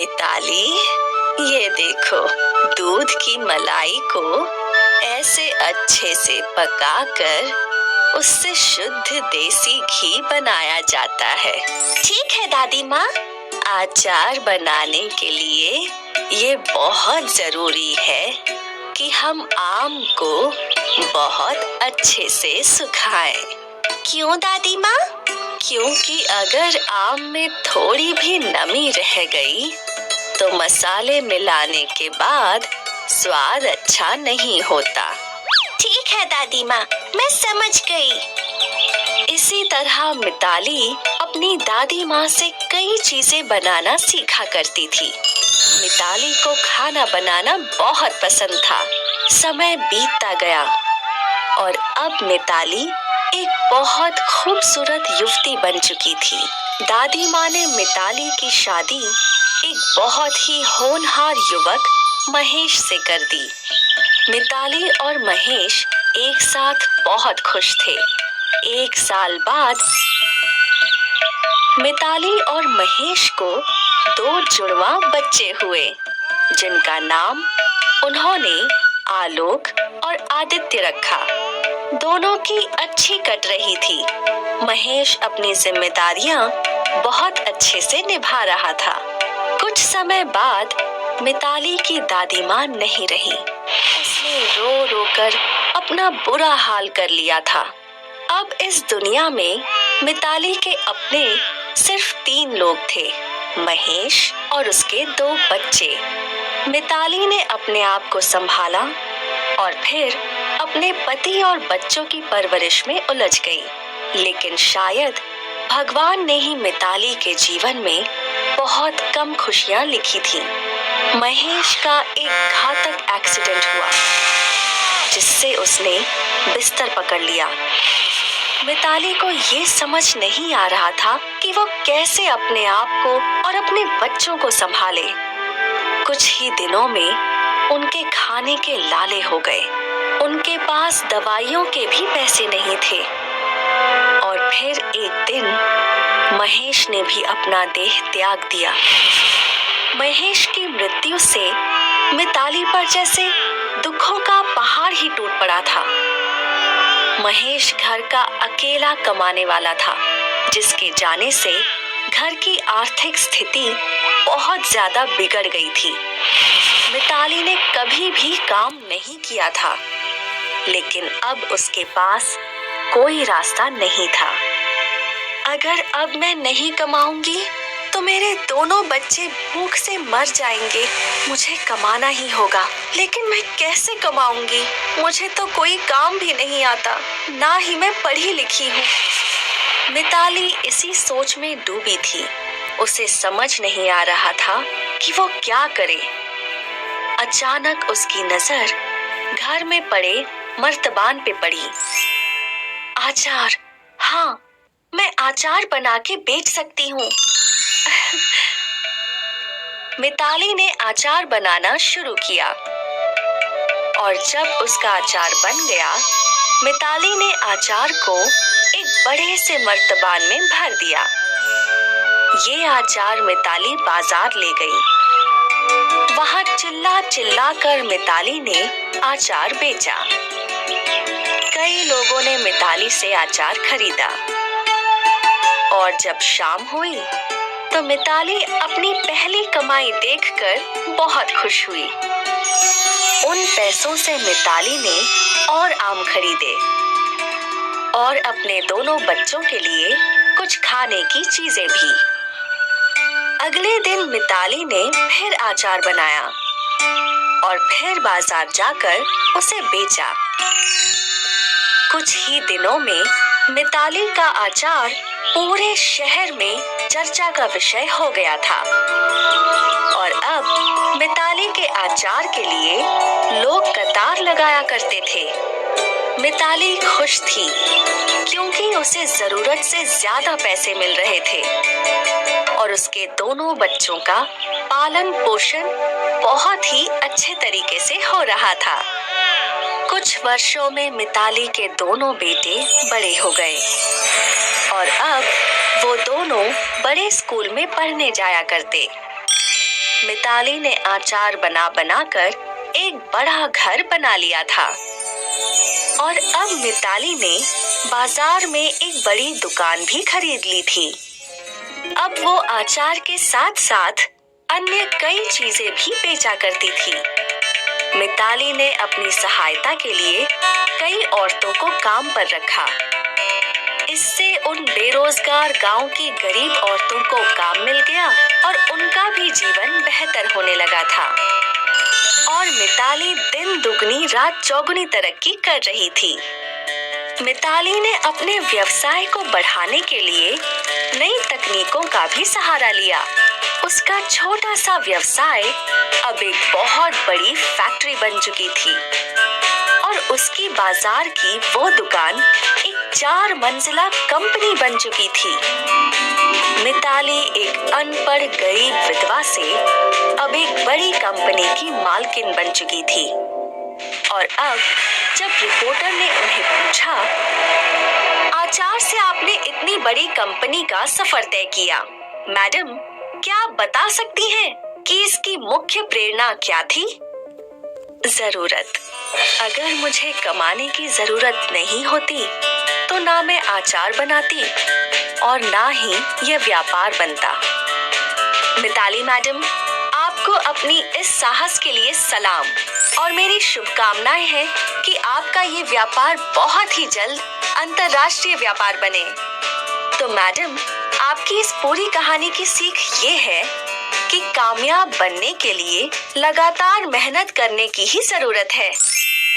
मिताली, ये देखो, दूध की मलाई को ऐसे अच्छे से पकाकर उससे शुद्ध देसी घी बनाया जाता है। ठीक है दादी माँ। अचार बनाने के लिए ये बहुत जरूरी है कि हम आम को बहुत अच्छे से सुखाएं। क्यों दादी माँ? क्योंकि अगर आम में थोड़ी भी नमी रह गई तो मसाले मिलाने के बाद स्वाद अच्छा नहीं होता। ठीक है दादी माँ, मैं समझ गई। इसी तरह मिताली अपनी दादी माँ से कई चीजें बनाना सीखा करती थी। मिताली को खाना बनाना बहुत पसंद था। समय बीतता गया और अब मिताली एक बहुत खूबसूरत युवती बन चुकी थी। दादी माँ ने मिताली की शादी एक बहुत ही होनहार युवक महेश से कर दी। मिताली और महेश एक साथ बहुत खुश थे। एक साल बाद मिताली और महेश को 2 जुड़वा बच्चे हुए, जिनका नाम उन्होंने आलोक और आदित्य रखा। दोनों की अच्छी कट रही थी। महेश अपनी जिम्मेदारियां बहुत अच्छे से निभा रहा था। कुछ समय बाद मिताली की दादी माँ नहीं रही। उसने रो रो कर अपना बुरा हाल कर लिया था। अब इस दुनिया में मिताली के अपने सिर्फ 3 लोग थे, महेश और उसके 2 बच्चे। मिताली ने अपने आप को संभाला और फिर अपने पति और बच्चों की परवरिश में उलझ गई। लेकिन शायद भगवान ने ही मिताली के जीवन में बहुत कम खुशियां लिखी थी। महेश का एक घातक एक्सीडेंट हुआ जिससे उसने बिस्तर पकड़ लिया। मिताली को ये समझ नहीं आ रहा था कि वो कैसे अपने आप को और अपने बच्चों को संभाले। कुछ ही दिनों में उनके खाने के लाले हो गए। उनके पास दवाइयों के भी पैसे नहीं थे। और फिर एक दिन महेश ने भी अपना देह त्याग दिया। महेश की मृत्यु से मिताली पर जैसे दुखों का पहाड़ ही टूट पड़ा था। महेश घर का अकेला कमाने वाला था, जिसके जाने से घर की आर्थिक स्थिति बहुत ज्यादा बिगड़ गई थी। मिताली ने कभी भी काम नहीं किया था, लेकिन अब उसके पास कोई रास्ता नहीं था। अगर अब मैं नहीं कमाऊंगी तो मेरे दोनों बच्चे भूख से मर जाएंगे। मुझे कमाना ही होगा, लेकिन मैं कैसे कमाऊंगी? मुझे तो कोई काम भी नहीं आता, ना ही मैं पढ़ी लिखी हूँ। मिताली इसी सोच में डूबी थी। उसे समझ नहीं आ रहा था कि वो क्या करे। अचानक उसकी नजर घर में पड़े मर्तबान पे पड़ी। आचार, हाँ, मैं आचार बना के बेच सकती हूँ। मिताली ने आचार बनाना शुरू किया और जब उसका आचार बन गया, मिताली ने आचार को एक बड़े से मर्तबान में भर दिया। ये आचार मिताली बाजार ले गई। वहां चिल्ला चिल्ला कर मिताली ने आचार बेचा। कई लोगों ने मिताली से आचार खरीदा और जब शाम हुई तो मिताली अपनी पहली कमाई देखकर बहुत खुश हुई। उन पैसों से मिताली ने और आम खरीदे और अपने दोनों बच्चों के लिए कुछ खाने की चीजें भी। अगले दिन मिताली ने फिर आचार बनाया और फिर बाजार जाकर उसे बेचा। कुछ ही दिनों में मिताली का आचार पूरे शहर में चर्चा का विषय हो गया था और अब मिताली के आचार के लिए लोग कतार लगाया करते थे। मिताली खुश थी क्योंकि उसे जरूरत से ज्यादा पैसे मिल रहे थे और उसके दोनों बच्चों का पालन पोषण बहुत ही अच्छे तरीके से हो रहा था। कुछ वर्षों में मिताली के दोनों बेटे बड़े हो गए और अब वो दोनों बड़े स्कूल में पढ़ने जाया करते। मिताली ने अचार बना बनाकर एक बड़ा घर बना लिया था और अब मिताली ने बाजार में एक बड़ी दुकान भी खरीद ली थी। अब वो अचार के साथ साथ अन्य कई चीजें भी बेचा करती थी। मिताली ने अपनी सहायता के लिए कई औरतों को काम पर रखा। इससे उन बेरोजगार गांव की गरीब औरतों को काम मिल गया और उनका भी जीवन बेहतर होने लगा था और मिताली दिन दुगनी रात चौगुनी तरक्की कर रही थी। मिताली ने अपने व्यवसाय को बढ़ाने के लिए नई तकनीकों का भी सहारा लिया। उसका छोटा सा व्यवसाय अब एक बहुत बड़ी फैक्ट्री बन चुकी थी और उसकी बाजार की वो दुकान एक 4 मंजिला कंपनी बन चुकी थी। मिताली एक अनपढ़ गरीब विधवा से अब एक बड़ी कंपनी की मालकिन बन चुकी थी और अब जब रिपोर्टर ने उन्हें पूछा, आचार से आपने इतनी बड़ी कंपनी का सफर तय किया, मैडम क्या आप बता सकती हैं कि इसकी मुख्य प्रेरणा क्या थी? जरूरत। अगर मुझे कमाने की जरूरत नहीं होती तो ना मैं अचार बनाती और ना ही यह व्यापार बनता। मिताली मैडम, आपको अपनी इस साहस के लिए सलाम और मेरी शुभकामनाएं हैं कि आपका ये व्यापार बहुत ही जल्द अंतर्राष्ट्रीय व्यापार बने। तो मैडम, आपकी इस पूरी कहानी की सीख ये है कि कामयाब बनने के लिए लगातार मेहनत करने की ही जरूरत है।